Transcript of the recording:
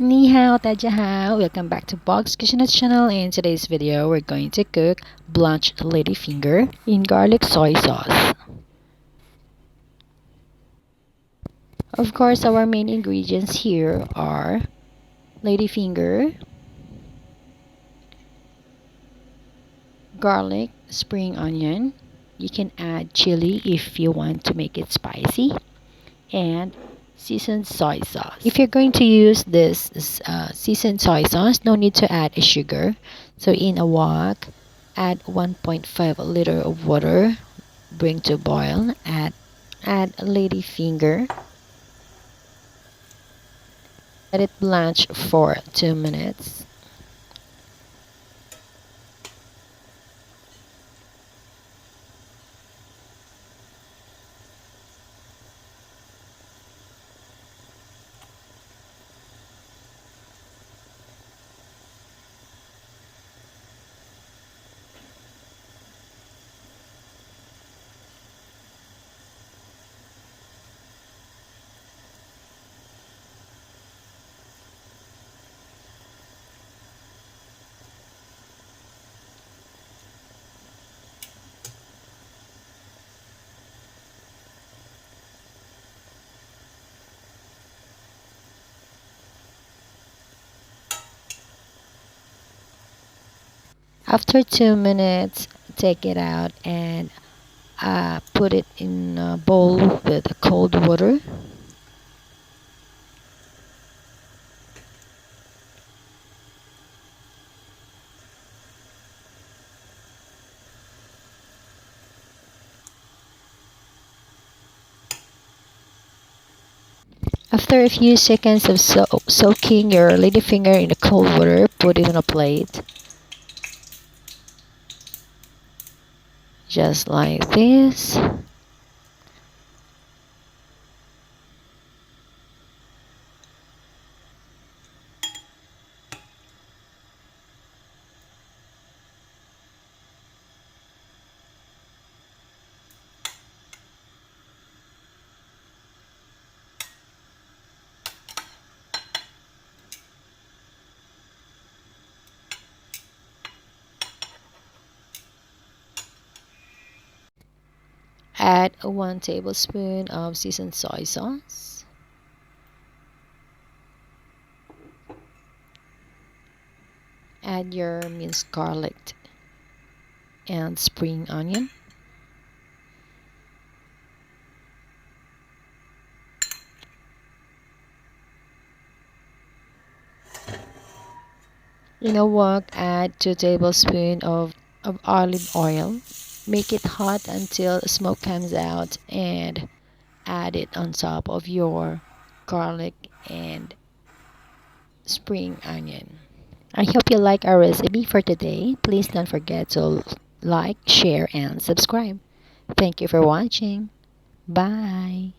Ni hao, hao. Welcome back to Bog's Kitchenette channel. In today's video, we're going to cook blanched ladyfinger in garlic soy sauce. Of course, our main ingredients here are ladyfinger, garlic, spring onion. You can add chili if you want to make it spicy, and seasoned soy sauce. If you're going to use this seasoned soy sauce, no need to add a sugar. So in a wok, add 1.5 liter of water, bring to boil, add ladyfinger, let it blanch for 2 minutes. After 2 minutes, take it out and put it in a bowl with cold water. After a few seconds of soaking your ladyfinger in the cold water, put it on a plate. Just like this. Add 1 tablespoon of seasoned soy sauce. Add your minced garlic and spring onion. In a wok, add 2 tablespoons of olive oil. Make it hot until smoke comes out and add it on top of your garlic and spring onion. I hope you like our recipe for today. Please don't forget to like, share, and subscribe. Thank you for watching. Bye.